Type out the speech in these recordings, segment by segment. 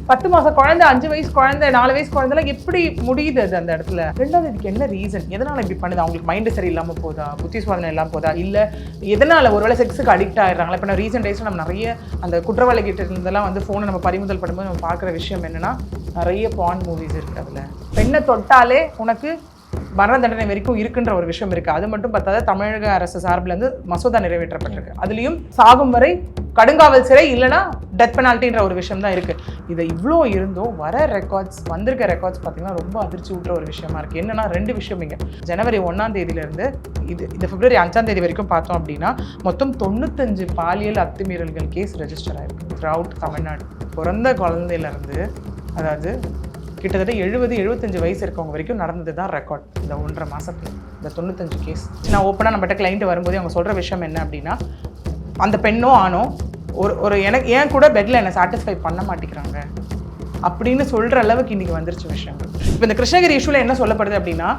10 மாசம் குழந்தை, 5 வயசு குழந்தை, 4 வயசு குழந்தைலாம் எப்படி முடியுது அது அந்த இடத்துல? ரெண்டாவது, இதுக்கு என்ன ரீசன்? எதனால இப்படி பண்ணுது? அவங்களுக்கு மைண்டு சரியில்லாம போதா, புத்தி சுவாதனை இல்லாமல் போதா, இல்லை எதனால ஒருவேளை செக்ஸுக்கு அடிக்ட் ஆகிடுறாங்களா? இப்போ நான் ரீசெண்ட் டேஸில் நம்ம நிறைய அந்த குற்றவாளி கிட்ட இருந்தெல்லாம் வந்து ஃபோனை நம்ம பறிமுதல் பண்ணும்போது நம்ம பார்க்குற விஷயம் என்னன்னா, நிறைய பான் மூவிஸ் இருக்குது. அதில் பெண்ணை தொட்டாலே உனக்கு மரண தண்டனை வரைக்கும் இருக்குன்ற ஒரு விஷயம் இருக்குது. அது மட்டும் பார்த்தாத தமிழக அரசு சார்பில் இருந்து மசோதா நிறைவேற்றப்பட்டிருக்கு. அதுலேயும் சாகும் வரை கடுங்காவல் சிறை இல்லைனா டெத் பெனால்ட்டின்ற ஒரு விஷயம் தான் இருக்குது. இதை இவ்வளோ இருந்தும் வந்திருக்க ரெக்கார்ட்ஸ் பார்த்தீங்கன்னா ரொம்ப அதிர்ச்சி ஊட்டுற ஒரு விஷயமா இருக்குது. என்னன்னா 2 விஷயம். இங்கே ஜனவரி 1ஆம் தேதியிலேருந்து இந்த பிப்ரவரி 5ஆம் தேதி வரைக்கும் பார்த்தோம் அப்படின்னா மொத்தம் 95 பாலியல் அத்துமீறல்கள் கேஸ் ரெஜிஸ்டர் ஆகிருக்கு த்ரூஅவுட் தமிழ்நாடு. பிறந்த குழந்தையிலேருந்து அதாவது கிட்டத்தட்ட 70-75 வயசு இருக்கவங்க வரைக்கும் நடந்தது தான் ரெக்கார்ட் இந்த 1.5 மாதத்துல இந்த 95 கேஸ். நான் ஓப்பனாக நம்மகிட்ட கிளைண்ட் வரும்போது அவங்க சொல்கிற விஷயம் என்ன அப்படின்னா, அந்த பெண்ணோ ஆணோ ஒரு எனக்கு ஏன் கூட பெட்டில் என்னை சாட்டிஸ்ஃபை பண்ண மாட்டேங்கிறாங்க அப்படின்னு சொல்கிற அளவுக்கு இன்றைக்கி வந்துருச்சு விஷயங்கள். இப்போ இந்த கிருஷ்ணகிரி இஷ்யூவில் என்ன சொல்லப்படுது அப்படின்னா,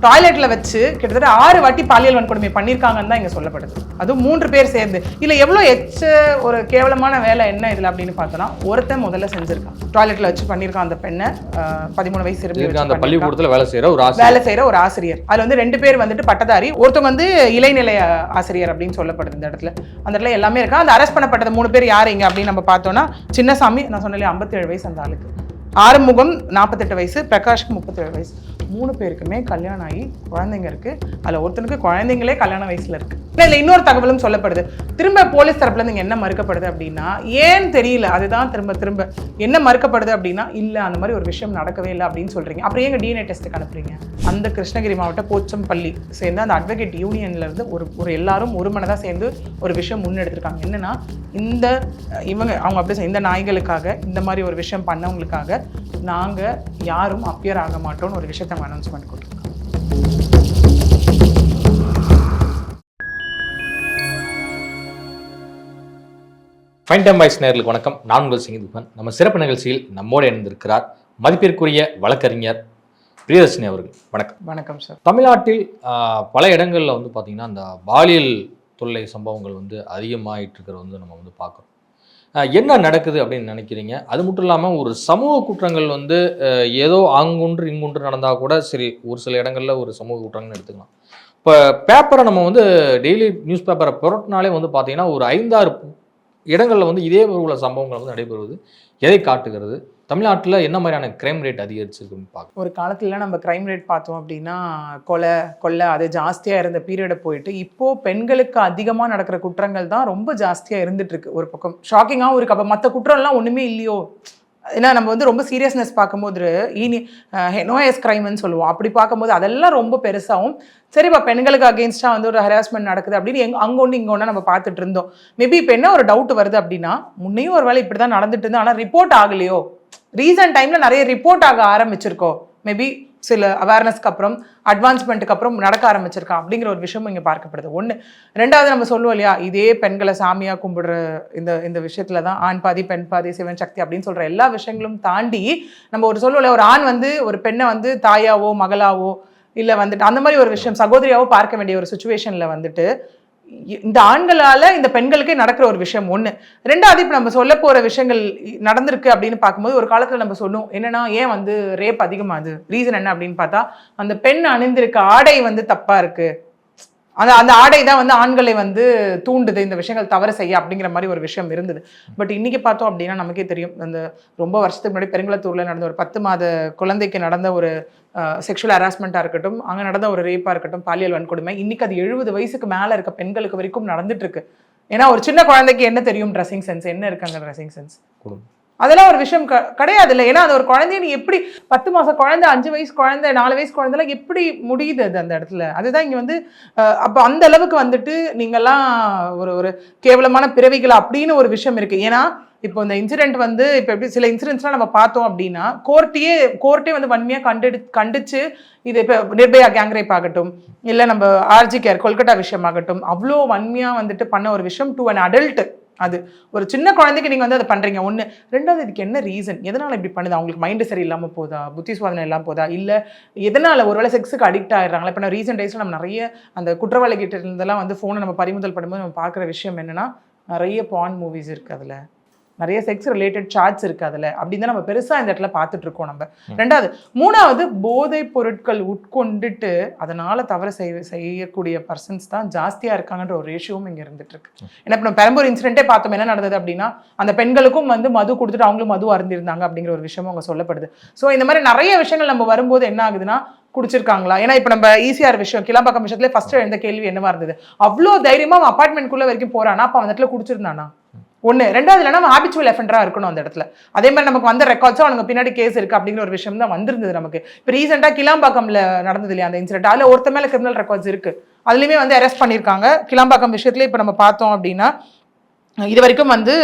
டாய்லெட்டில் வச்சு கிட்டத்தட்ட 6 வாட்டி பாலியல் வன்கொடுமை பண்ணியிருக்காங்கன்னு தான் இங்கே சொல்லப்படுது. அதுவும் 3 பேர் சேர்ந்து. இல்லை எவ்வளோ ஒரு கேவலமான வேலை என்ன இதில் அப்படின்னு பார்த்தோன்னா, ஒருத்தன் முதல்ல செஞ்சுருக்கான், டாய்லெட்டில் வச்சு பண்ணியிருக்கான் அந்த பெண்ணை. 13 வயசு அந்த பள்ளிக்கூடத்தில் வேலை செய்கிற ஒரு ஆசிரியர். அதில் வந்து 2 பேர் வந்துட்டு பட்டதாரி, ஒருத்தவங்க வந்து இளைநிலைய ஆசிரியர் அப்படின்னு சொல்லப்படுது. இந்த இடத்துல அந்த இடத்துல எல்லாமே இருக்கா. அந்த அரெஸ்ட் பண்ணப்பட்டது 3 பேர் யார் இங்கே அப்படின்னு நம்ம பார்த்தோன்னா, சின்னசாமி நான் சொன்னாலே 57 வயசு அந்த ஆளுக்கு, ஆறுமுகம் 48 வயசு, பிரகாஷ்க்கு 37 வயசு. 3 பேருக்குமே கல்யாணம் ஆகி குழந்தைங்க இருக்குது. அதில் ஒருத்தனுக்கு குழந்தைங்களே கல்யாண வயசில் இருக்குது. இதில் இன்னொரு தகவலும் சொல்லப்படுது. திரும்ப போலீஸ் தரப்புலேருந்து இங்கே என்ன மறுக்கப்படுது அப்படின்னா, ஏன்னு தெரியல, அதுதான் திரும்ப என்ன மறுக்கப்படுது அப்படின்னா, இல்லை அந்த மாதிரி ஒரு விஷயம் நடக்கவே இல்லை அப்படின்னு சொல்கிறீங்க, அப்புறம் எங்கள் DNA டெஸ்ட்டுக்கு அனுப்புறீங்க? அந்த கிருஷ்ணகிரி மாவட்ட போச்சம்பள்ளி சேர்ந்து அந்த அட்வொகேட் யூனியன்லேருந்து ஒரு எல்லாரும் ஒரு மனதாக சேர்ந்து ஒரு விஷயம் முன்னெடுத்திருக்காங்க. என்னென்னா, அவங்க அப்படி இந்த நாய்களுக்காக இந்த மாதிரி ஒரு விஷயம் பண்ணவங்களுக்காக நாங்கள் யாரும் அப்பியர் ஆக மாட்டோம்னு ஒரு விஷயத்தை அனௌன்ஸ்மெண்ட் கொடுத்துருக்கோம். ஃபைன் டைம் வாய்ஸ் நேயர்களுக்கு வணக்கம். நான் உங்கள் சிங்கிதுபன். நம்ம சிறப்பு நிகழ்ச்சியில் நம்மோடு இணைந்திருக்கிறார் மதிப்பிற்குரிய வழக்கறிஞர் பிரியதர்ஷினி அவர்கள். வணக்கம். வணக்கம் சார். தமிழ்நாட்டில் பல இடங்களில் வந்து பார்த்திங்கன்னா அந்த பாலியல் தொல்லை சம்பவங்கள் வந்து அதிகமாகிட்டு இருக்கிறது வந்து நம்ம வந்து பார்க்குறோம். என்ன நடக்குது அப்படின்னு நினைக்கிறீங்க? அது மட்டும் இல்லாமல் ஒரு சமூக குற்றங்கள் வந்து ஏதோ அங்குன்று இங்குன்று நடந்தால் கூட சரி, ஒரு சில இடங்களில் ஒரு சமூக குற்றங்கள்னு எடுத்துக்கலாம். இப்போ பேப்பரை நம்ம வந்து டெய்லி நியூஸ் பேப்பரை புரட்டினாலே வந்து பார்த்தீங்கன்னா ஒரு 5-6 இடங்களில் வந்து இதே உள்ள சம்பவங்கள் வந்து நடைபெறுவது எதை காட்டுகிறது? தமிழ்நாட்டில் என்ன மாதிரியான கிரைம் ரேட் அதிகரிச்சிருக்குன்னு பார்க்க ஒரு காலத்துல நம்ம கிரைம் ரேட் பார்த்தோம் அப்படின்னா கொலை அது ஜாஸ்தியாக இருந்த பீரியடை போயிட்டு இப்போது பெண்களுக்கு அதிகமாக நடக்கிற குற்றங்கள் தான் ரொம்ப ஜாஸ்தியாக இருந்துட்டு இருக்கு. ஒரு பக்கம் ஷாக்கிங்காகவும் இருக்குது. அப்போ மற்ற குற்றம்லாம் ஒன்றுமே இல்லையோ? ஏன்னா நம்ம வந்து ரொம்ப சீரியஸ்னஸ் பார்க்கும்போது நோயஸ் கிரைம்னு சொல்லுவோம். அப்படி பார்க்கும்போது அதெல்லாம் ரொம்ப பெருசாகவும் சரிப்பா பெண்களுக்கு அகெயின்ஸ்டாக வந்து ஒரு ஹராஸ்மெண்ட் நடக்குது அப்படின்னு அங்கே ஒன்று இங்கே ஒன்று நம்ம பார்த்துட்டு இருந்தோம். மேபி இப்போ என்ன ஒரு டவுட் வருது அப்படின்னா, முன்னையும் ஒரு வேளை இப்படி தான் நடந்துட்டு இருந்தோம், ஆனால் ரிப்போர்ட் ஆகலையோ? ரீசன்ட் டைமில் நிறைய ரிப்போர்ட் ஆக ஆரம்பிச்சிருக்கோம். மேபி சில அவேர்னஸ்க்கு அப்புறம் அட்வான்ஸ்மெண்ட்டுக்கு அப்புறம் நடக்க ஆரம்பிச்சிருக்கான் அப்படிங்கிற ஒரு விஷயமும் இங்கே பார்க்கப்படுது. 1. 2வது நம்ம சொல்லுவோம் இல்லையா, இதே பெண்களை சாமியாக கும்பிடுற இந்த விஷயத்துல தான் ஆண் பாதி பெண் பாதி சிவன் சக்தி அப்படின்னு சொல்கிற எல்லா விஷயங்களும் தாண்டி நம்ம ஒரு சொல்லுவோம் இல்லையா, ஒரு ஆண் வந்து ஒரு பெண்ணை வந்து தாயாவோ மகளாவோ இல்லை வந்துட்டு அந்த மாதிரி ஒரு விஷயம் சகோதரியாவோ பார்க்க வேண்டிய ஒரு சுச்சுவேஷனில் வந்துட்டு இந்த ஆண்களால இந்த பெண்களுக்கே நடக்கிற ஒரு விஷயம் 1. 2வது இப்போ நம்ம சொல்ல போற விஷயங்கள் நடந்திருக்கு அப்படின்னு பார்க்கும்போது ஒரு காலத்துல நம்ம சொல்லுவோம் என்னன்னா, ஏன் வந்து ரேப் அதிகமாகுது, ரீசன் என்ன அப்படின்னு பார்த்தா, அந்த பெண் அணிந்திருக்க ஆடை வந்து தப்பா இருக்கு, அந்த ஆடை தான் வந்து ஆண்களை வந்து தூண்டுது இந்த விஷயங்கள் தவறு செய்ய அப்படிங்கிற மாதிரி ஒரு விஷயம் இருந்தது. பட் இன்னைக்கு பார்த்தோம் அப்படின்னா நமக்கே தெரியும், அந்த ரொம்ப வருஷத்துக்கு முன்னாடி பெருங்குளத்தூர்ல நடந்த ஒரு 10 மாத குழந்தைக்கு நடந்த ஒரு செக்ஷுவல் ஹராஸ்மெண்ட்டாக இருக்கட்டும், அங்கே நடந்த ஒரு ரேப்பாக இருக்கட்டும், பாலியல் வன்கொடுமை, இன்னைக்கு அது 70 வயசுக்கு மேலே இருக்க பெண்களுக்கு வரைக்கும் நடந்துட்டு இருக்கு. ஏன்னா ஒரு சின்ன குழந்தைக்கு என்ன தெரியும் ட்ரெஸ்ஸிங் சென்ஸ், என்ன இருக்காங்க ட்ரெஸ்ஸிங் சென்ஸ், அதெல்லாம் ஒரு விஷயம் கிடையாது இல்லை. ஏன்னா அது ஒரு குழந்தைய நீ எப்படி 10 மாசம் குழந்தை, 5 வயசு குழந்தை, 4 வயசு குழந்தைலாம் எப்படி முடியுது அது அந்த இடத்துல? அதுதான் இங்கே வந்து அப்போ அந்த அளவுக்கு வந்துட்டு நீங்கள்லாம் ஒரு கேவலமான பிறவிகள் அப்படின்னு ஒரு விஷயம் இருக்கு. ஏன்னா இப்போ இந்த இன்சிடென்ட் வந்து இப்போ எப்படி சில இன்சிடென்ட்ஸ்லாம் நம்ம பார்த்தோம் அப்படின்னா கோர்ட்டே வந்து வன்மையாக கண்டிச்சு இது இப்போ நிர்பயா கேங் ரேப் ஆகட்டும், இல்லை நம்ம ஆர்ஜி கேர் கொல்கட்டா விஷயமாகட்டும், அவ்வளோ வன்மையாக வந்துட்டு பண்ண ஒரு விஷயம் டு அன் அடல்ட். அது ஒரு சின்ன குழந்தைக்கு நீங்கள் வந்து அதை பண்ணுறீங்க. 1. 2வது, இதுக்கு என்ன ரீசன்? எதனால் இப்படி பண்ணுது? அவங்களுக்கு மைண்டு சரியில்லாமல் போதா, புத்தி சுவாதனை இல்லாமல் போதா, இல்லை எதனால் ஒருவேளை செக்ஸுக்கு அடிக்ட் ஆகிடுறாங்களா? இப்போ நான் ரீசெண்ட் டேஸில் நம்ம நிறைய அந்த குற்றவாளி கிட்ட இருந்தெல்லாம் வந்து ஃபோனை நம்ம பறிமுதல் பண்ணும்போது நம்ம பார்க்குற விஷயம் என்னென்னா, நிறைய பான் மூவிஸ் இருக்குது. அதில் நிறைய செக்ஸ் ரிலேட்டட் சார்ட்ஸ் இருக்கு அதுல அப்படின்னு நம்ம பெருசா இந்த இடத்துல பார்த்துட்டு இருக்கோம் நம்ம. ரெண்டாவது, மூணாவது, போதைப் பொருட்கள் உட்கொண்டுட்டு அதனால தவறு செய்யக்கூடிய பர்சன்ஸ் தான் ஜாஸ்தியா இருக்காங்கன்ற ஒரு ரேஷியோவும் இங்க இருந்துட்டு இருக்கு. ஏன்னா இப்ப நம்ம பெரம்பூர் இன்சிடென்ட்டே பார்த்தோம், என்ன நடந்தது அப்படின்னா அந்த பெண்களுக்கும் வந்து மது கொடுத்துட்டு அவங்களும் மது அருந்திருந்தாங்க அப்படிங்கிற ஒரு விஷயமும் அவங்க சொல்லப்படுது. ஸோ இந்த மாதிரி நிறைய விஷயங்கள் நம்ம வரும்போது என்ன ஆகுதுன்னா, குடிச்சிருக்காங்களா? ஏன்னா இப்ப நம்ம ஈஸியார் விஷயம், கிளாம்பாக்கம் விஷயத்துல ஃபர்ஸ்ட் எழுந்த கேள்வி என்னவா இருந்தது, அவ்வளோ தைரியமா அவன் அபார்ட்மெண்ட்குள்ள வரைக்கும் போறானா, அப்ப அந்த இடத்துல குடிச்சிருந்தானா? ஒண்ணு. ரெண்டாவது, இல்லைன்னா அவன் ஹாபிச்சுவல் எஃபெண்டரா இருக்கணும் அந்த இடத்துல. அதே மாதிரி நமக்கு வந்த ரெக்கார்ட்ஸும் அவனுக்கு பின்னாடி கேஸ் இருக்கு அப்படிங்கிற ஒரு விஷயம் தான் வந்திருந்தது நமக்கு. இப்போ ரீசெண்டா கிளாம்பாக்கம்ல நடந்தது இல்லையா அந்த இன்சிடென்ட், அதுல ஒருத்த மேல கிரிமினல் ரெக்கார்ட்ஸ் இருக்கு, அதுலயுமே வந்து அரெஸ்ட் பண்ணியிருக்காங்க. கிளாம்பாக்கம் விஷயத்துல இப்ப நம்ம பார்த்தோம் அப்படின்னா இது வரைக்கும் வந்து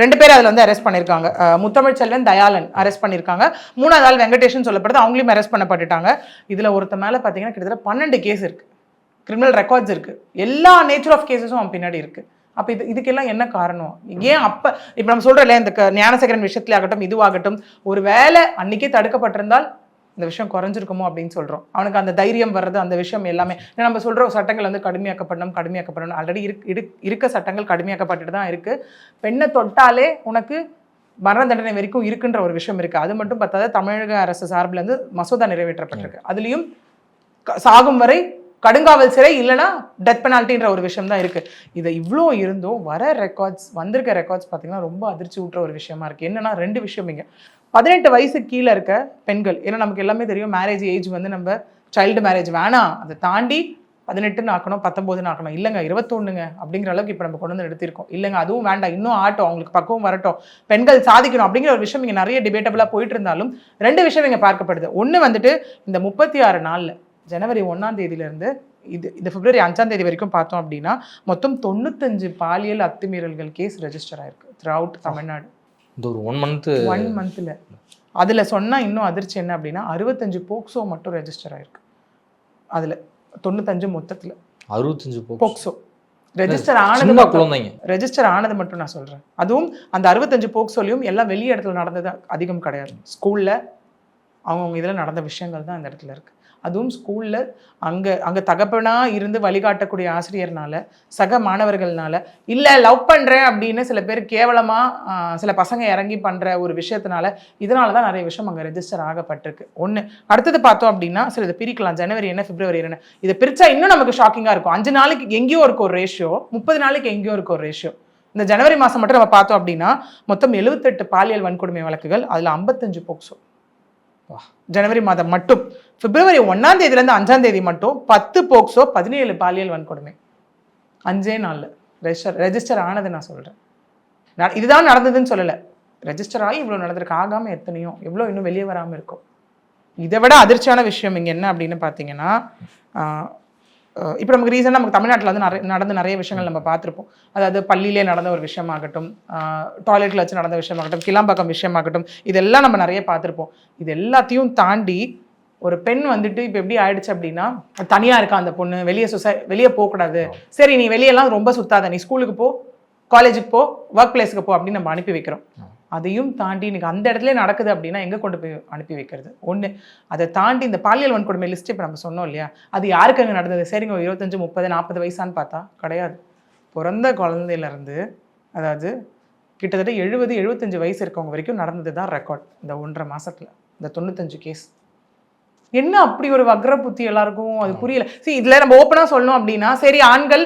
2 பேர் அதில் வந்து அரெஸ்ட் பண்ணியிருக்காங்க. முத்தமிழ் செல்வன், தயாளன் அரெஸ்ட் பண்ணியிருக்காங்க. 3வது ஆள் வெங்கடேஷன் சொல்லப்படுது, அவங்களையும் அரெஸ்ட் பண்ணப்பட்டுட்டாங்க. இதில் ஒருத்த மேலே பார்த்தீங்கன்னா கிட்டத்தட்ட 12 கேஸ் இருக்கு, கிரிமினல் ரெக்கார்ட்ஸ் இருக்கு, எல்லா நேச்சர் ஆஃப் கேசஸும் அவன் பின்னாடி இருக்கு. அப்போ இதுக்கெல்லாம் என்ன காரணம்? ஏன் அப்போ இப்போ நம்ம சொல்கிறோம் இல்லையா, இந்த ஞானசேகரன் விஷயத்துல ஆகட்டும் இதுவாகட்டும், ஒரு வேளை அன்னைக்கே தடுக்கப்பட்டிருந்தால் இந்த விஷயம் குறைஞ்சிருக்குமோ அப்படின்னு சொல்கிறோம். அவனுக்கு அந்த தைரியம் வர்றது, அந்த விஷயம் எல்லாமே நம்ம சொல்கிறோம். சட்டங்கள் வந்து கடுமையாக்கப்படணும். ஆல்ரெடி இருக்க சட்டங்கள் கடுமையாக்கப்பட்டுட்டு தான் இருக்கு. பெண்ணை தொட்டாலே உனக்கு மரண தண்டனை வரைக்கும் இருக்குன்ற ஒரு விஷயம் இருக்கு. அது மட்டும் பார்த்தாத தமிழக அரசு சார்பில் இருந்து மசோதா நிறைவேற்றப்பட்டிருக்கு. அதுலேயும் சாகும் வரை கடுங்காவல் சிறை, இல்லைனா டெத் பெனால்ட்டின்ற ஒரு விஷயம் தான் இருக்கு. இதை இவ்வளோ இருந்தும் வந்திருக்க ரெக்கார்ட்ஸ் பார்த்தீங்கன்னா ரொம்ப அதிர்ச்சி ஊட்டுற ஒரு விஷயமா இருக்கு. என்னன்னா 2 விஷயம் இங்க. 18 வயசுக்கு கீழே இருக்க பெண்கள், ஏன்னா நமக்கு எல்லாமே தெரியும் மேரேஜ் ஏஜ் வந்து நம்ம சைல்டு மேரேஜ் வேணாம், அதை தாண்டி 18ன்னு ஆக்கணும், 19ன்னு ஆக்கணும், இல்லைங்க 21ங்க அப்படிங்கிற அளவுக்கு இப்போ நம்ம கொண்டு வந்து எடுத்திருக்கோம். இல்லைங்க அதுவும் வேண்டாம், இன்னும் ஆட்டும், அவங்களுக்கு பக்குவம் வரட்டும், பெண்கள் சாதிக்கணும் அப்படிங்கிற ஒரு விஷயம் இங்கே நிறைய டிபேட்டபிளாக போயிட்டு இருந்தாலும் 2 விஷயம் இங்கே பார்க்கப்படுது. ஒன்று வந்துட்டு இந்த 36 நாளில் ஜனவரி 1ஆம் தேதியிலேருந்து இது பிப்ரவரி 5ஆம் தேதி வரைக்கும் பார்த்தோம் அப்படின்னா மொத்தம் 95 பாலியல் அத்துமீறல்கள் கேஸ் ரெஜிஸ்டர் ஆயிருக்கு த்ரூ அவுட் தமிழ்நாடு. இந்த ஒரு 1 மந்த்ல அதுல சொன்னா இன்னும் அதிர்ச்சி என்ன அப்படின்னா 65 போக்சோ மட்டும் ரெஜிஸ்டர் ஆயிருக்கு. அதுல 95 மொத்தத்துல 65 போக்சோ ரெஜிஸ்டர் ஆனது மட்டும் நான் சொல்றேன். அதுவும் அந்த 65 போக்சோலையும் எல்லாம் வெளி இடத்துல நடந்தது அதிகம் கிடையாது, ஸ்கூல்ல அவங்கவுங்க இதுல நடந்த விஷயங்கள் தான் இந்த இடத்துல இருக்கு. அதுவும் ஸ்கூல்ல அங்க தகப்பனா இருந்து வழிகாட்டக்கூடிய ஆசிரியர்னால, சக மாணவர்கள்னால, இல்ல லவ் பண்றேன் அப்படின்னு சில பேர் கேவலமா சில பசங்க இறங்கி பண்ற ஒரு விஷயத்தினால, இதனாலதான் நிறைய விஷயம் அங்க ரெஜிஸ்டர் ஆகப்பட்டிருக்கு. ஒண்ணு. அடுத்தது பார்த்தோம் அப்படின்னா சரி இதை பிரிக்கலாம், ஜனவரி என்ன பிப்ரவரி என்ன, இதை பிரிச்சா இன்னும் நமக்கு ஷாக்கிங்கா இருக்கும். 5 நாளைக்கு எங்கேயோ இருக்க ஒரு ரேஷியோ, 30 நாளைக்கு எங்கேயோ இருக்க ஒரு ரேஷியோ. இந்த ஜனவரி மாசம் மட்டும் நம்ம பார்த்தோம் அப்படின்னா மொத்தம் 78 பாலியல் வன்கொடுமை வழக்குகள், அதுல 55 போக்சோ. ஜனவரி மாதம் மட்டும். பிப்ரவரி 1ஆம் தேதியிலேருந்து 5ஆம் தேதி மட்டும் 10 போக்சோ, 17 பாலியல் வன்கொடுமை 5 நாள்ல ரெஜிஸ்டர் ஆனது. நான் சொல்றேன் இதுதான் நடந்ததுன்னு சொல்லலை, ரெஜிஸ்டர் ஆகி இவ்வளோ நடந்திருக்கு. ஆகாம எத்தனையோ எவ்வளோ இன்னும் வெளியே வராமல் இருக்கும். இதை விட அதிர்ச்சியான விஷயம் இங்கே என்ன அப்படின்னு பார்த்தீங்கன்னா, இப்போ நமக்கு ரீசெண்டாக நமக்கு தமிழ்நாட்டில் வந்து நடந்த நிறைய விஷயங்கள் நம்ம பார்த்துருப்போம். அதாவது பள்ளியிலே நடந்த ஒரு விஷயமாகட்டும், டாய்லெட்டில் வச்சு நடந்த விஷயமாகட்டும், கிளாம்பாக்கம் விஷயமாகட்டும், இதெல்லாம் நம்ம நிறைய பார்த்துருப்போம். இது எல்லாத்தையும் தாண்டி ஒரு பெண் வந்துட்டு இப்போ எப்படி ஆயிடுச்சு அப்படின்னா, தனியாக இருக்கா அந்த பொண்ணு, வெளியே போகக்கூடாது, சரி நீ வெளியெல்லாம் ரொம்ப சுத்தாத, நீ ஸ்கூலுக்கு போ, காலேஜுக்கு போ, ஒர்க் பிளேஸுக்கு போ அப்படின்னு நம்ம அனுப்பி வைக்கிறோம். அதையும் தாண்டி இன்னைக்கு அந்த இடத்துல நடக்குது அப்படின்னா எங்கே கொண்டு போய் அனுப்பி வைக்கிறது? ஒன்று. அதை தாண்டி இந்த பாலியல் வன்கொடுமை லிஸ்ட் இப்போ நம்ம சொன்னோம் இல்லையா, அது யாருக்கு அங்கே நடந்தது? சரிங்க 25, 30, 40 வயசான்னு பார்த்தா கிடையாது. பிறந்த குழந்தையிலேருந்து அதாவது கிட்டத்தட்ட 70, 75 வயசு இருக்கவங்க வரைக்கும் நடந்தது தான் ரெக்கார்ட் இந்த 1.5 மாசத்துல, இந்த 95 கேஸ். என்ன அப்படி ஒரு வக்ர புத்தி எல்லாருக்கும் அது புரியல. சரி இதுல நம்ம ஓப்பனா சொல்லணும் அப்படின்னா, சரி ஆண்கள்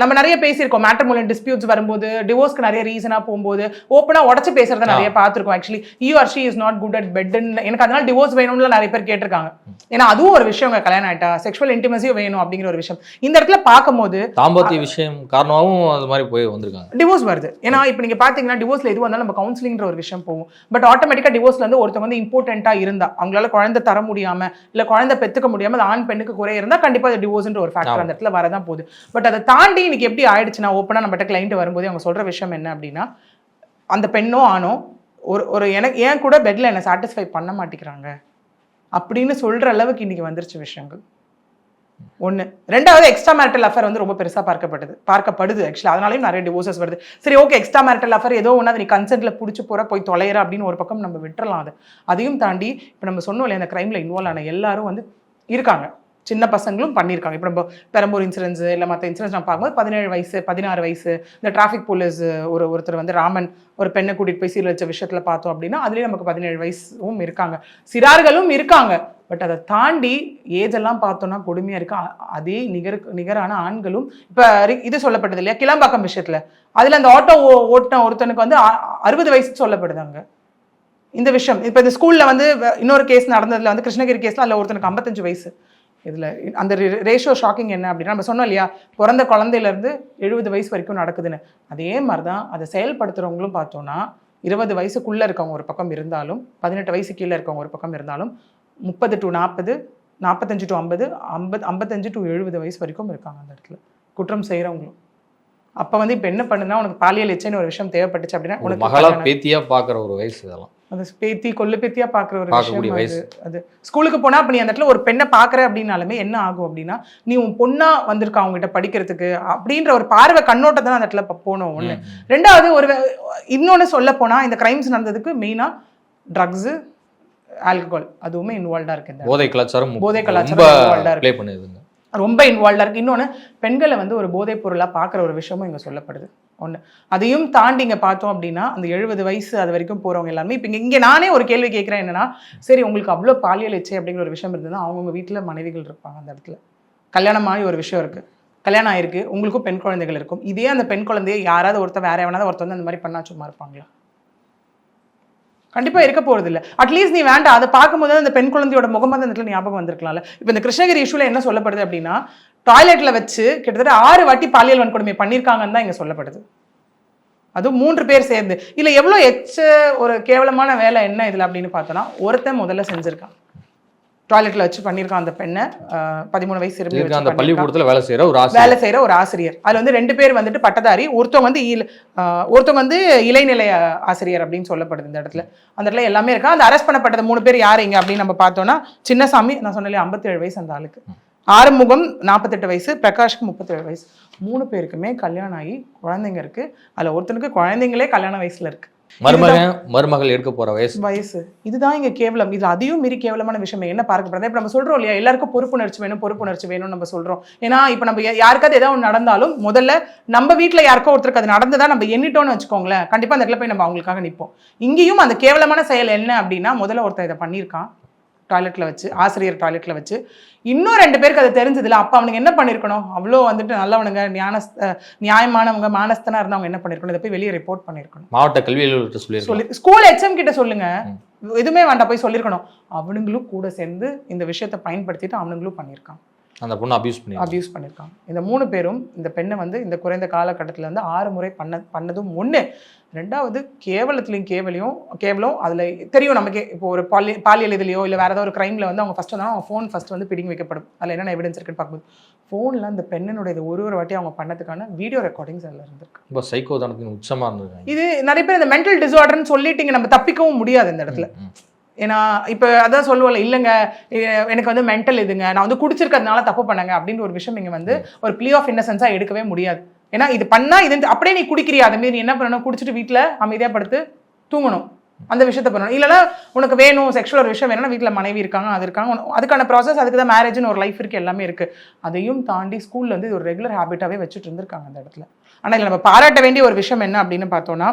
நம்ம நிறைய பேசியிருக்கோம், மேட்ரிமோனியல் டிஸ்பியூட்ஸ் வரும்போது, டிவோர்ஸ்க்கு நிறைய ரீசனா போகும்போது ஓப்பனா உடச்சு பேசுறத நிறைய பார்த்துருக்கோம். Actually he or she is not good at bed, எனக்கு அதனால டிவோர்ஸ் வேணும்னு நிறைய பேர் கேட்டிருக்காங்க. ஏன்னா அதுவும் ஒரு விஷயம், கல்யாணம் ஆயிட்டா செக்ஷுவல் இன்டிமசியும் வேணும் அப்படிங்கிற ஒரு விஷயம் இந்த இடத்துல பார்க்கும்போது தாம்பத்திய விஷயம் காரணமாகவும் அது மாதிரி போய் வந்திருக்காங்க, டிவோர்ஸ் வருது. ஏன்னா இப்போ நீங்க பாத்தீங்கன்னா டிவோர்ஸ்ல எதுவும் வந்தாலும் நம்ம கவுன்சிலிங்ன்ற ஒரு விஷயம் போகும். பட் ஆட்டோமேட்டிக்கா டிவோர்ஸ்ல இருந்து ஒருத்தவங்க வந்து இம்பார்ட்டன்ட்டா இருந்தா, அவங்களால குழந்தை தர முடியாம இல்ல குழந்தை பெத்துக்க முடியாம அது ஆண் பெண்ணுக்கு குறை இருந்தா கண்டிப்பா அது டிவோர்ஸ்ன்ற ஒரு ஃபேக்டர் அந்த இடத்துல வரதான் போகுது. பட் அதை தாண்டி இன்னைக்கு எப்படி ஆயிடுச்சுன்னா, ஓப்பனா நம்மகிட்ட கிளைண்ட் வரும்போது அவங்க சொல்ற விஷயம் என்ன அப்படின்னா, அந்த பெண்ணோ ஆணோ ஒரு எனக்கு ஏன் கூட பெட்ல என்ன சாட்டிஸ்ஃபை பண்ண மாட்டேங்கிறாங்க அப்படின்னு சொல்ற அளவுக்கு இன்னைக்கு வந்துருச்சு விஷயங்கள். ஒன்று. ரெண்டாவது, எக்ஸ்ட்ரா மேரிட்டல் அஃபேர் வந்து ரொம்ப பெருசாக பார்க்கப்படுது ஆக்சுவலி, அதனாலையும் நிறைய டிவோர்சஸ் வருது. சரி ஓகே, எக்ஸ்ட்ரா மேரிட்டல் அஃபேர் ஏதோ ஒன்று நீ கன்சென்ட்ல பிடிச்சி போய் தொலைற அப்படின்னு ஒரு பக்கம் நம்ம விட்டுறலாம். அதையும் தாண்டி இப்போ நம்ம சொன்னோம் இல்லையா, அந்த கிரைம்ல இன்வால்வ் ஆன எல்லாரும் வந்து இருக்காங்க. சின்ன பசங்களும் பண்ணியிருக்காங்க. இப்போ நம்ம பெரம்பூர் இன்சூரன்ஸ் இல்லை மற்ற இன்சூரன்ஸ் நம்ம பார்க்கும்போது 17 வயசு 16 வயசு இந்த டிராஃபிக் போலீஸ் ஒருத்தர் வந்து ராமன் ஒரு பெண்ணை கூட்டிகிட்டு போய் சீரழிச்ச விஷயத்தில் பார்த்தோம் அப்படின்னா அதுலேயும் நமக்கு 17 வயசும் இருக்காங்க, சிறார்களும் இருக்காங்க. பட் அதை தாண்டி ஏஜ் எல்லாம் பார்த்தோம்னா கொடுமையாக இருக்கு. அதே நிகரான ஆண்களும் இப்போ இது சொல்லப்பட்டது இல்லையா கிளம்பாக்கம் விஷயத்தில், அதில் அந்த ஆட்டோ ஓட்டின ஒருத்தனுக்கு வந்து 60 வயசு சொல்லப்படுதாங்க. இந்த விஷயம் இப்போ இந்த ஸ்கூலில் வந்து இன்னொரு கேஸ் நடந்ததில் வந்து கிருஷ்ணகிரி கேஸில் அதில் ஒருத்தனுக்கு 55 வயசு. இதில் அந்த ரேஷியோ ஷாக்கிங் என்ன அப்படின்னா நம்ம சொன்னோம் இல்லையா பிறந்த குழந்தையிலேருந்து 70 வயசு வரைக்கும் நடக்குதுன்னு. அதே மாதிரி தான் அதை செயல்படுத்துகிறவங்களும் பார்த்தோன்னா 20 வயசுக்குள்ளே இருக்கவங்க ஒரு பக்கம் இருந்தாலும் 18 வயசு கீழே இருக்கவங்க ஒரு பக்கம் இருந்தாலும் 30 to 40 45 to 50 55 to 70 வயசு வரைக்கும் இருக்காங்க அந்த இடத்துல குற்றம் செய்கிறவங்களும். அப்போ வந்து இப்போ என்ன பண்ணுன்னா உனக்கு பாலியல் எச்சைன்னு ஒரு விஷயம் தேவைப்பட்டுச்சு அப்படின்னா உனக்கு மகளா பேத்தியா பார்க்குற ஒரு வயசு இதெல்லாம், அது பேத்தி கொள்ளு பேத்தியா பார்க்குற ஒரு விஷயம். அது ஸ்கூலுக்கு போனால் அப்போ நீ அந்த இடத்துல ஒரு பெண்ணை பார்க்குற அப்படின்னாலுமே என்ன ஆகும் அப்படின்னா நீ உன் பொண்ணா வந்திருக்கா அவங்ககிட்ட படிக்கிறதுக்கு அப்படின்ற ஒரு பார்வை கண்ணோட்டத்தை தான் அந்த இடத்துல போனோம் ஒன்று. ரெண்டாவது இன்னொன்று சொல்ல போனால் இந்த கிரைம்ஸ் நடந்ததுக்கு மெயினாக ட்ரக்ஸு ஆல்கஹால் அதுவுமே இன்வால்வ்டாக இருக்குது. போதை கலாச்சாரம் ப்ளே பண்ணுதுங்க, ரொம்ப இன்வால்வ்டாக இருக்குது. இன்னொன்று பெண்களை வந்து ஒரு போதைப் பொருளாக பார்க்குற ஒரு விஷயமும் இங்கே சொல்லப்படுது ஒன்று. அதையும் தாண்டி இங்கே பார்த்தோம் அப்படின்னா அந்த 70 வயசு அது வரைக்கும் போகிறவங்க எல்லாருமே இப்போ இங்கே நானே ஒரு கேள்வி கேட்குறேன் என்னன்னா, சரி உங்களுக்கு அவ்வளோ பாலியல் எச்சை அப்படிங்கிற ஒரு விஷயம் இருந்ததுன்னா அவங்கவுங்க வீட்டில் மனைவிகள் இருப்பாங்க, அந்த இடத்துல கல்யாணம் மாதிரி ஒரு விஷயம் இருக்குது, கல்யாணம் ஆயிருக்கு, உங்களுக்கும் பெண் குழந்தைகள் இருக்கும். இதே அந்த பெண் குழந்தையை யாராவது ஒருத்தர் வேற எவனாவது ஒருத்தர் வந்து அந்த மாதிரி பண்ணா சும்மா இருப்பாங்களா? கண்டிப்பாக இருக்க போகிறது இல்லை. அட்லீஸ்ட் நீ வேண்டாம் அதை பார்க்கும்போது அந்த பெண் குழந்தையோட முகமாக அந்த இடத்துல ஞாபகம் வந்திருக்கலாம்ல. இப்போ இந்த கிருஷ்ணகிரி இஷ்யூவில் என்ன சொல்லப்படுது அப்படின்னா டாய்லெட்டில் வச்சு கிட்டத்தட்ட 6 வாட்டி பாலியல் வன்கொடுமை பண்ணியிருக்காங்கன்னு தான் இங்கே சொல்லப்படுது. அதுவும் 3 பேர் சேர்ந்து. இல்லை எவ்வளோ ஒரு கேவலமான வேலை என்ன இதில் அப்படின்னு பார்த்தோன்னா ஒருத்தன் முதல்ல செஞ்சுருக்கான், டாய்லெட்டில் வச்சு பண்ணியிருக்கான் அந்த பெண்ணை 13 வயசு இருக்க அந்த பள்ளிக்கூடத்தில் வேலை செய்கிற ஒரு ஆசிரியர். அதில் வந்து 2 பேர் வந்துட்டு பட்டதாரி, ஒருத்தவங்க வந்து இளைநிலை ஆசிரியர் அப்படின்னு சொல்லப்படுது இந்த இடத்துல. அந்த இடத்துல எல்லாமே இருக்கா. அந்த அரெஸ்ட் பண்ணப்பட்டது 3 பேர் யார் இங்கே அப்படின்னு நம்ம பார்த்தோன்னா சின்னசாமி நான் சொன்னேன் 57 வயசு அந்த ஆளுக்கு, ஆறுமுகம் 48 வயசு, பிரகாஷ்க்கு 37 வயசு. 3 பேருக்குமே கல்யாணம் ஆகி குழந்தைங்க இருக்கு. அதில் ஒருத்தனுக்கு குழந்தைங்களே கல்யாண வயசுல இருக்கு, மருமகள் எடுக்க போற வயசு. இதுதான் இங்க கேவலம். இது அதையும் மீறி கேவலமான விஷயம் என்ன பார்க்கப்படுறது. இப்ப நம்ம சொல்றோம் இல்லையா எல்லாருக்கும் பொறுப்புணர்ச்சி வேணும்னு நம்ம சொல்றோம். ஏன்னா இப்ப நம்ம யாருக்காவது ஏதாவது நடந்தாலும் முதல்ல நம்ம வீட்டுல யாருக்கோ ஒருத்தருக்கு அது நடந்ததா நம்ம எண்ணிட்டோம்னு வச்சுக்கோங்களேன், கண்டிப்பா அந்த இடத்துல போய் நம்ம அவங்களுக்காக நிற்போம். இங்கேயும் அந்த கேவலமான செயல் என்ன அப்படின்னா முதல்ல ஒருத்தர் இதை பண்ணியிருக்கான் டாய்லெட்ல வச்சு, ஆசிரியர் டாய்லெட்ல வச்சு. இன்னும் 2 பேருக்கு அது தெரிஞ்சதுல அப்ப அவனுக்கு என்ன பண்ணிருக்கணும், அவ்வளோ வந்துட்டு நல்லவனுங்க நியாயமானவங்க மானஸ்தனா இருந்தவங்க என்ன பண்ணிருக்கணும், இதை போய் வெளியே ரிப்போர்ட் பண்ணிருக்கணும். மாவட்ட கல்வி அலுவலர்கிட்ட சொல்லி ஸ்கூல் HM கிட்ட சொல்லுங்க, எதுவுமே வேண்டாம் போய் சொல்லிருக்கணும். அவனுங்களும் கூட சேர்ந்து இந்த விஷயத்தை பயன்படுத்திட்டு அவனுங்களும் பண்ணியிருக்கான், அந்த பொண்ணு அபியூஸ் பண்ணியிருக்காங்க. இந்த 3 பேரும் இந்த பெண்ணை வந்து இந்த குறைந்த காலகட்டத்தில் வந்து 6 முறை பண்ணதும் ஒன்று. ரெண்டாவது கேவலம் அதில் தெரியும் நமக்கு. இப்போ ஒரு பாலியல் இதுலையோ இல்லை வேறு ஏதாவது ஒரு கிரைமில் வந்து அவங்க ஃபஸ்ட் வந்தாலும் அவங்க ஃபோன் ஃபஸ்ட் வந்து பிடிங்கி வைக்கப்படும். அதில் என்னென்ன எவிடன்ஸ் இருக்குன்னு பார்க்கும்போது ஃபோனில் அந்த பெண்ணினுடைய ஒரு வாட்டி அவங்க பண்ணதுக்கான வீடியோ ரெக்கார்டிங்ஸ் அதில் இருந்திருக்கு. இப்போ சைக்கோதனத்தின் உச்சமாக இருந்திருக்கு. இது நிறைய பேர் இந்த மென்டல் டிஸார்டர்னு சொல்லிட்டு இங்கே நம்ம தப்பிக்கவும் முடியாது இந்த இடத்துல. ஏன்னா இப்போ அதான் சொல்லுவோம்ல, இல்லைங்க எனக்கு வந்து மென்டல் இதுங்க, நான் வந்து குடிச்சிருக்கிறதுனால தப்பு பண்ணங்க அப்படின்ற ஒரு விஷயம் இங்கே வந்து ஒரு ப்ளீ ஆஃப் இன்னசென்ஸாக எடுக்கவே முடியாது. ஏன்னா இது பண்ணா இது அப்படியே நீ குடிக்கிறியா, அதை மாரி நீ என்ன பண்ணணும், குடிச்சிட்டு வீட்டில் அமைதியாக படுத்து தூங்கணும், அந்த விஷயத்த பண்ணணும். இல்லைனா உனக்கு வேணும் செக்ஷுவல் ஒரு விஷயம் வேணும்னா வீட்டில் மனைவி இருக்காங்க, அது இருக்காங்க, அதுக்கான ப்ராசஸ், அதுக்கு தான் மேரேஜ்னு ஒரு லைஃப் இருக்குது, எல்லாமே இருக்குது. அதையும் தாண்டி ஸ்கூலில் வந்து இது ஒரு ரெகுலர் ஹேபிட்டாகவே வச்சுட்டு இருந்திருக்காங்க அந்த இடத்துல. ஆனால் இதில் நம்ம பாராட்ட வேண்டிய ஒரு விஷயம் என்ன அப்படின்னு பார்த்தோன்னா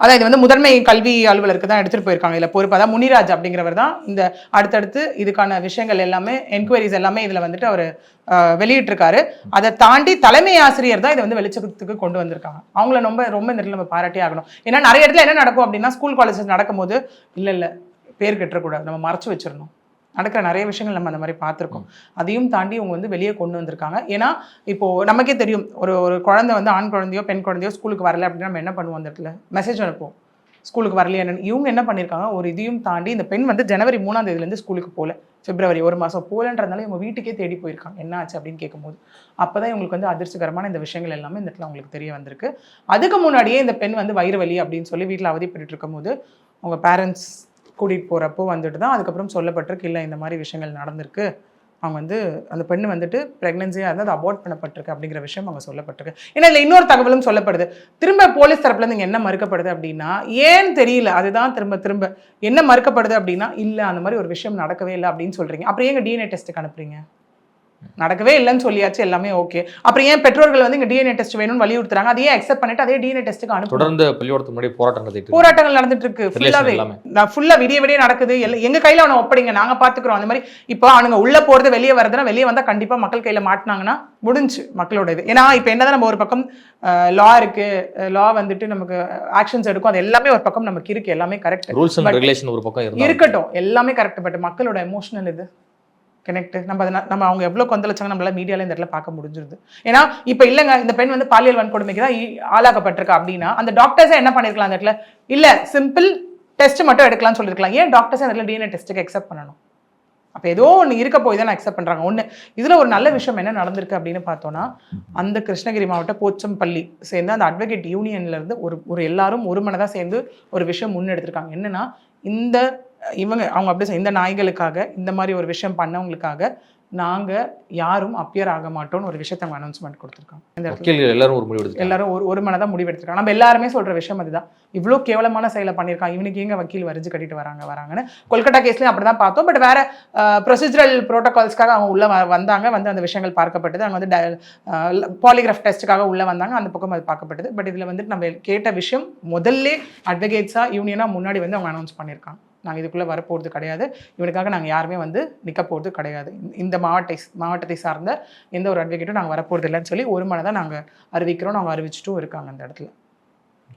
அதான் இது வந்து முதன்மை கல்வி அலுவலருக்கு தான் எடுத்துகிட்டு போயிருக்காங்க. இதில் பொறுப்பு அதான் முனிராஜ் அப்படிங்கிறவர் தான் இந்த அடுத்தடுத்து இதுக்கான விஷயங்கள் எல்லாமே என்கொயரிஸ் எல்லாமே இதில் வந்துட்டு அவர் வெளியிட்டிருக்காரு. அதை தாண்டி தலைமை ஆசிரியர் தான் இதை வந்து வெளிச்சத்துக்கு கொண்டு வந்திருக்காங்க. அவங்கள ரொம்ப ரொம்ப இந்த இடத்துல நம்ம பாராட்டே ஆகணும். ஏன்னா நிறைய இடத்துல என்ன நடக்கும் அப்படின்னா ஸ்கூல் காலேஜஸ் நடக்கும்போது இல்லை பேர் கெட்டக்கூடாது, நம்ம மறைச்சு வச்சிடணும். நடக்கிற நிறைய விஷயங்கள் நம்ம அந்த மாதிரி பார்த்துருக்கோம். அதையும் தாண்டி இவங்க வந்து வெளியே கொண்டு வந்திருக்காங்க. ஏன்னா இப்போது நமக்கே தெரியும், ஒரு குழந்தை வந்து ஆண் குழந்தையோ பெண் குழந்தையோ ஸ்கூலுக்கு வரல அப்படின்னா நம்ம என்ன பண்ணுவோம், அந்த இடத்துல மெசேஜ் அனுப்புவோம் ஸ்கூலுக்கு வரலையே. இவங்க என்ன பண்ணியிருக்காங்க, ஒரு இதையும் தாண்டி இந்த பெண் வந்து ஜனவரி 3ஆம் தேதியிலேருந்து ஸ்கூலுக்கு போகல, பிப்ரவரி 1 மாதம் போகலன்றதுனால இவங்க வீட்டுக்கே தேடி போயிருக்காங்க என்ன ஆச்சு அப்படின்னு கேட்கும்போது. அப்போ தான் இவங்களுக்கு வந்து அதிர்ச்சிகரமான இந்த விஷயங்கள் எல்லாமே இந்த இடத்துல அவங்களுக்கு தெரிய வந்திருக்கு. அதுக்கு முன்னாடியே இந்த பெண் வந்து வயிறு வலி அப்படின்னு சொல்லி வீட்டில் அவதிப்பட்டு இருக்கும்போது அவங்க பேரண்ட்ஸ் கூட்டிகிட்டு போகிறப்போ வந்துட்டு தான் அதுக்கப்புறம் சொல்லப்பட்டிருக்கு, இல்லை இந்த மாதிரி விஷயங்கள் நடந்திருக்கு அவங்க வந்து அந்த பெண்ணு வந்துட்டு ப்ரெக்னன்சியாக இருந்து அது அபார்ட் பண்ணப்பட்டிருக்கு அப்படிங்கிற விஷயம் அவங்க சொல்லப்பட்டிருக்கு. ஏன்னா இதில் இன்னொரு தகவலும் சொல்லப்படுது. திரும்ப போலீஸ் தரப்புலேருந்து இங்கே என்ன மறுக்கப்படுது அப்படின்னா, ஏன்னு தெரியல, அதுதான் திரும்ப திரும்ப என்ன மறுக்கப்படுது அப்படின்னா, இல்லை அந்த மாதிரி ஒரு விஷயம் நடக்கவே இல்லை அப்படின்னு சொல்கிறீங்க, அப்புறம் ஏங்க டிஎன்ஏ டெஸ்ட்டுக்கு அனுப்புறீங்க? நடக்கவே இல்லைன்னு சொல்லியாச்சு, எல்லாமே ஓகே, அப்புறம் ஏன் பெற்றோர்கள் வந்து இங்கே டிஎன்ஏ டெஸ்ட் வேணும்னு வலியுறுத்துறாங்க, அதையே அக்செப்ட் பண்ணிட்டு அதே டிஎன்ஏ டெஸ்ட்டுக்கு அனுப்பி தொடர்ந்து பள்ளிக்கூடத்துக்கு முன்னாடி போராட்டங்கள் நடந்துட்டு இருக்கு. ஃபுல்லா விடிய நடக்குது. எங்க கையில அவனை ஒப்படைங்க, நாங்க பாத்துக்கிறோம். அந்த மாதிரி இப்போ அவனுங்க உள்ள போறது வெளியே வரதுன்னா, வெளியே வந்தா கண்டிப்பா மக்கள் கையில மாட்டினாங்கன்னா முடிஞ்சு மக்களோட இது. ஏன்னா இப்போ என்னதான் நம்ம ஒரு பக்கம் லா இருக்கு, லா வந்துட்டு நமக்கு ஆக்ஷன்ஸ் எடுக்கும், அது எல்லாமே ஒரு பக்கம் நமக்கு இருக்கு, எல்லாமே கரெக்ட், ரூல்ஸ் அண்ட் ரெகுலேஷன் ஒரு பக்கம் இருக்கட்டும், எல்லாமே கரெக்ட். பட் மக்களோட எமோஷனல் இது கனெக்ட் நம்ம அவங்க எவ்வளோ கொந்தளிச்சாங்க நம்மளால மீடியாவில் இந்த இடத்துல பார்க்க முடிஞ்சிருது. ஏன்னா இப்போ இல்லைங்க இந்த பெண் வந்து பாலியல் வன்கொடுமைக்கு தான் ஆளாக்கப்பட்டிருக்கா அப்படின்னா அந்த டாக்டர்ஸே என்ன பண்ணிருக்கலாம் அந்த இடத்துல, இல்லை சிம்பிள் டெஸ்ட் மட்டும் எடுக்கலாம்னு சொல்லியிருக்கலாம். ஏன் டாக்டர்ஸே அந்த இடத்துல டிஎன்ஏ டெஸ்ட்டுக்கு அக்செப்ட் பண்ணணும்? அப்போ ஏதோ ஒன்று இருக்க போய் தான் அக்செப்ட் பண்ணுறாங்க. ஒன்று இதில் ஒரு நல்ல விஷயம் என்ன நடந்திருக்கு அப்படின்னு பார்த்தோன்னா, அந்த கிருஷ்ணகிரி மாவட்ட போச்சம்பள்ளி சேர்ந்து அந்த அட்வொகேட் யூனியன்லேருந்து ஒரு எல்லாரும் ஒரு மனதாக சேர்ந்து ஒரு விஷயம் முன்னெடுத்திருக்காங்க. என்னன்னா, அவங்க அப்படி இந்த நாய்களுக்காக இந்த மாதிரி ஒரு விஷயம் பண்ணவங்களுக்காக நாங்கள் யாரும் அப்பியர் ஆக மாட்டோம்னு ஒரு விஷயத்தை அவங்க அனௌன்ஸ்மெண்ட் கொடுத்துருக்காங்க. இந்த இடத்துல எல்லாரும் ஒரு மனதாக முடிவெடுத்துருக்காங்க. நம்ம எல்லாருமே சொல்கிற விஷயம் அதுதான், இவ்வளோ கேவலமான செயலை பண்ணியிருக்காங்க, இவனுக்கு எங்கே வக்கீல் வரிஞ்சு கட்டிட்டு வராங்கன்னு. கொல்கட்டா கேஸ்லையும் அப்படி தான் பார்த்தோம். பட் வேறு ப்ரொசீஜரல் ப்ரோட்டோகால்ஸ்க்காக அவங்க உள்ளே வந்து அந்த விஷயங்கள் பார்க்கப்பட்டது. அவங்க வந்து பாலிகிராஃப் டெஸ்ட்டுக்காக உள்ளே வந்தாங்க, அந்த பக்கம் அது பார்க்கப்பட்டது. பட் இதில் வந்துட்டு நம்ம கேட்ட விஷயம் முதல்ல அட்வொகேட்ஸாக யூனியனாக முன்னாடி வந்து அவங்க அனௌன்ஸ் பண்ணியிருக்காங்க, நாங்கள் இதுக்குள்ளே வரப்போகிறது கிடையாது, இவனுக்காக நாங்கள் யாருமே வந்து நிற்க போகிறது கிடையாது, இந்த மாவட்டத்தை சார்ந்த எந்த ஒரு அட்வொகேட்டும் நாங்கள் வரப்போகிறது இல்லைன்னு சொல்லி ஒரு மனதாக நாங்கள் அறிவிக்கிறோம். நாங்கள் அறிவிச்சிட்டும் இருக்காங்க அந்த இடத்துல.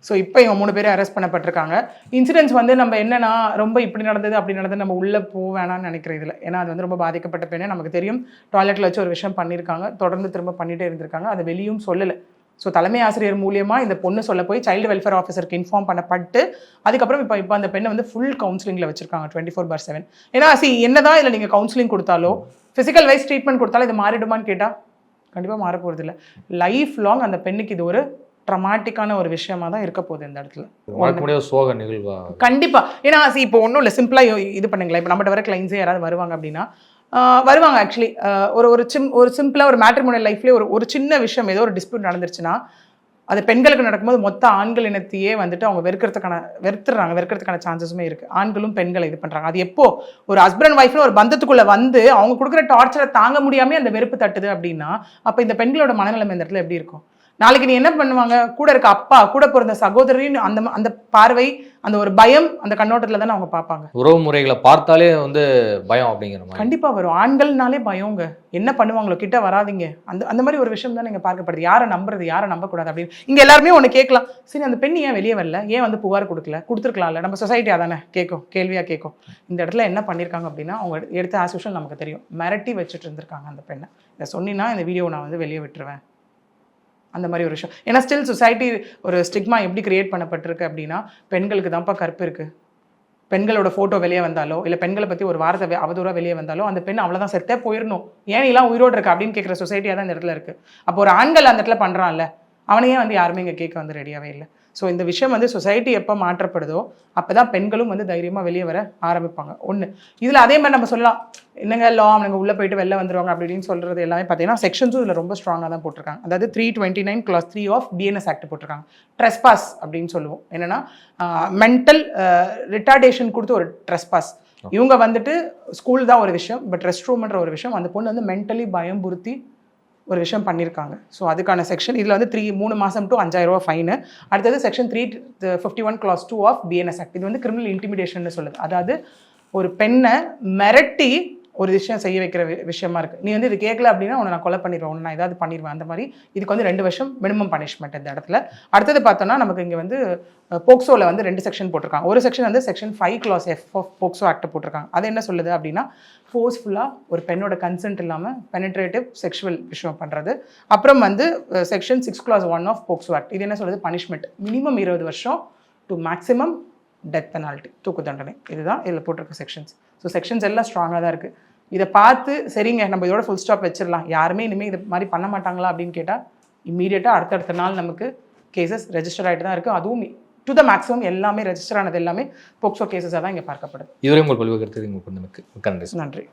ஸோ இப்போ இவங்க 3 பேரும் அரெஸ்ட் பண்ணப்பட்டிருக்காங்க. இன்சிடென்ட்ஸ் வந்து நம்ம என்னன்னா, ரொம்ப இப்படி நடந்தது அப்படி நடந்தது நம்ம உள்ளே வேணான்னு நினைக்கிறேன் இதில். ஏன்னா அது வந்து ரொம்ப பாதிக்கப்பட்ட பெண்ணே, நமக்கு தெரியும் டாய்லெட்டில் வச்சு ஒரு விஷயம் பண்ணியிருக்காங்க, தொடர்ந்து திரும்ப பண்ணிகிட்டே இருந்திருக்காங்க, அதை வெளியும் சொல்லலை. ஸோ தலைமை ஆசிரியர் மூலியமாக இந்த பொண்ணு சொல்ல போய் சைல்டு வெல்ஃபேர் ஆஃபீஸருக்கு இன்ஃபார்ம் பண்ணப்பட்டு அதுக்கப்புறம் இப்போ அந்த பெண்ணை வந்து ஃபுல் கவுன்சிலிங்கில் வச்சிருக்காங்க 24/7. ஏன்னா என்னதான் இதில் நீங்கள் கவுன்சிலிங் கொடுத்தாலோ ஃபிசிக்கல் வைஸ் ட்ரீட்மெண்ட் கொடுத்தாலும் இது மாறிடுமான்னு கேட்டால் கண்டிப்பாக மாற போகிறது இல்லை. லைஃப் லாங் அந்த பெண்ணுக்கு இது ஒரு ட்ரமாட்டிக்கான ஒரு விஷயமா தான் இருக்க போகுது இந்த இடத்துல. சோக நிகழ்வா கண்டிப்பா. ஏன்னா இப்போ ஒன்றும் இல்லை, சிம்பிளாக இது பண்ணுங்களேன். இப்போ நம்மகிட்ட வர கிளைண்ட்ஸே யாராவது வருவாங்க அப்படின்னா வருவாங்க. ஆக்சுவலி ஒரு சிம்பிளாக ஒரு மேட்ரிமோனியல் லைஃப்லேயே ஒரு சின்ன விஷயம் ஏதோ ஒரு டிஸ்பியூட் நடந்துருச்சுன்னா அது பெண்களுக்கு நடக்கும்போது மொத்த ஆண்கள் இனத்தையே வந்துட்டு அவங்க வெறுக்கிறதுக்கான சான்சஸுமே இருக்குது. ஆண்களும் பெண்களை இது பண்ணுறாங்க. அது எப்போ ஒரு ஹஸ்பண்ட் அண்ட் ஒய்ஃப்னு ஒரு பந்தத்துக்குள்ளே வந்து அவங்க கொடுக்குற டார்ச்சரை தாங்க முடியாமல் அந்த வெறுப்பு தட்டுது அப்படின்னா அப்போ இந்த பெண்களோட மனநிலைமை இந்த இடத்துல எப்படி இருக்கும்? நாளைக்கு நீ என்ன பண்ணுவாங்க, கூட இருக்க அப்பா, கூட பிறந்த சகோதரின்னு அந்த பார்வை, அந்த ஒரு பயம் அந்த கண்ணோட்டத்தில் தானே அவங்க பார்ப்பாங்க. உறவு முறைகளை பார்த்தாலே வந்து பயம் அப்படிங்கிற மாதிரி கண்டிப்பாக வரும். ஆண்கள்னாலே பயங்க, என்ன பண்ணுவாங்களோ, கிட்ட வராதிங்க, அந்த மாதிரி ஒரு விஷயம் தான் நீங்கள் பார்க்கப்படுது. யாரை நம்புறது, யாரை நம்பக்கூடாது அப்படின்னு. இங்கே எல்லாருமே ஒன்று கேட்கலாம், சரி அந்த பெண் ஏன் வெளியே வரல, ஏன் வந்து புகார் கொடுத்துருக்கலாம்ல, நம்ம சொசைட்டியாக தானே கேள்வியாக கேட்கும். இந்த இடத்துல என்ன பண்ணியிருக்காங்க அப்படின்னா, அவங்க எடுத்த ஆஸ் யூஷுவல் நமக்கு தெரியும், மிரட்டி வச்சுட்டு இருந்திருக்காங்க அந்த பெண்ணை. இதை சொன்னீங்கன்னா இந்த வீடியோ நான் வந்து வெளியே விட்டுருவேன் அந்த மாதிரி ஒரு விஷயம். ஏன்னா ஸ்டில் சொசைட்டி ஒரு ஸ்டிக்மா எப்படி கிரியேட் பண்ணப்பட்டிருக்கு அப்படின்னா, பெண்களுக்கு தான்ப்பா கற்பு இருக்குது, பெண்களோட ஃபோட்டோ வெளியே வந்தாலோ இல்லை பெண்களை பற்றி ஒரு வார்த்தை அவதூறாக வெளியே வந்தாலோ அந்த பெண் அவ்வளோதான் செத்தே போயிடணும், ஏன் எல்லாம் உயிரோடு இருக்கா அப்படின்னு கேட்குற சொசைட்டியாக தான் இந்த இடத்துல இருக்குது. அப்போ ஒரு ஆண்கள் அந்த இடத்துல பண்ணுறான்ல, அவனையே வந்து யாருமே இங்கே கேட்க வந்து ரெடியாகவே இல்லை. ஸோ இந்த விஷயம் வந்து சொசைட்டி எப்போ மாற்றப்படுதோ அப்போ தான் பெண்களும் வந்து தைரியமாக வெளியே வர ஆரம்பிப்பாங்க. ஒன்று இதில் அதே மாதிரி நம்ம சொல்லலாம், என்னங்க லா அவங்க உள்ளே போயிட்டு வெளில வந்துடுவாங்க அப்படின்னு சொல்கிறது எல்லாமே பார்த்தீங்கன்னா செக்ஷன்ஸும் இதில் ரொம்ப ஸ்ட்ராங்காக தான் போட்டிருக்காங்க. அதாவது 329 Clause 3 ஆஃப் BNS ஆக்ட் போட்டிருக்காங்க. ட்ரெஸ்பாஸ் அப்படின்னு சொல்லுவோம். என்னென்னா மென்டல் ரிட்டார்டேஷன் கொடுத்து ஒரு ட்ரெஸ்பாஸ். இவங்க வந்துட்டு ஸ்கூல் தான் ஒரு விஷயம், பட் ரெஸ்ட் ரூம்ன்ற ஒரு விஷயம், அந்த பொண்ணு வந்து மென்டலி பயம்புறுத்தி ஒரு விஷயம் பண்ணியிருக்காங்க. ஸோ அதுக்கான செக்ஷன் இதில் வந்து 3 மாதம் to 5,000 ரூபா ஃபைனு. அடுத்தது section 351 Clause 2 of BNS act. இது வந்து கிரிமினல் இன்டிமிடேஷன் சொல்லுது. அதாவது ஒரு பெண்ணை மிரட்டி ஒரு விஷயம் செய்ய வைக்கிற விஷயமா இருக்குது. நீ வந்து இது கேட்கல அப்படின்னா உன்னை நான் கொலை பண்ணிடுவேன், உன்னை நான் ஏதாவது பண்ணிடுவேன், அந்த மாதிரி. இதுக்கு வந்து 2 வருஷம் மினிமம் பனிஷ்மெண்ட் இந்த இடத்துல. அடுத்தது பார்த்தோன்னா நமக்கு இங்கே வந்து போக்சோவில் வந்து 2 செக்ஷன் போட்டிருக்காங்க. ஒரு செக்ஷன் வந்து section 5 Clause F of POCSO act போட்டிருக்காங்க. அது என்ன சொல்லுது அப்படின்னா, ஃபோர்ஸ்ஃபுல்லாக ஒரு பெண்ணோட கன்சென்ட் இல்லாமல் பெனிட்ரேட்டிவ் செக்ஷுவல் விஷயம் பண்ணுறது. அப்புறம் வந்து section 6 Clause 1 of POCSO act. இது என்ன சொல்லுது, பனிஷ்மெண்ட் மினிமம் 20 வருஷம் டு மேக்ஸிமம் டெத் பெனால்ட்டி, தூக்கு தண்டனை. இதுதான் இதில் போட்டிருக்க செக்ஷன்ஸ். ஸோ செக்ஷன்ஸ் எல்லாம் ஸ்ட்ராங்காக தான் இருக்குது. இதை பார்த்து சரிங்க நம்ம இதோட ஃபுல் ஸ்டாப் வச்சிடலாம், யாருமே இனிமேல் இது மாதிரி பண்ண மாட்டாங்களா அப்படின்னு கேட்டால் இம்மீடியட்டாக அடுத்தடுத்த நாள் நமக்கு கேசஸ் ரெஜிஸ்டர் ஆகிட்டு தான் இருக்குது. அதுவும் டு த மேக்ஸிமம் எல்லாமே ரெஜிஸ்டர் ஆனது எல்லாமே போக்சோ கேசஸாக தான் இங்கே பார்க்கப்படுது. இதுவரை உங்கள் பல்வேறு கருத்து நன்றி.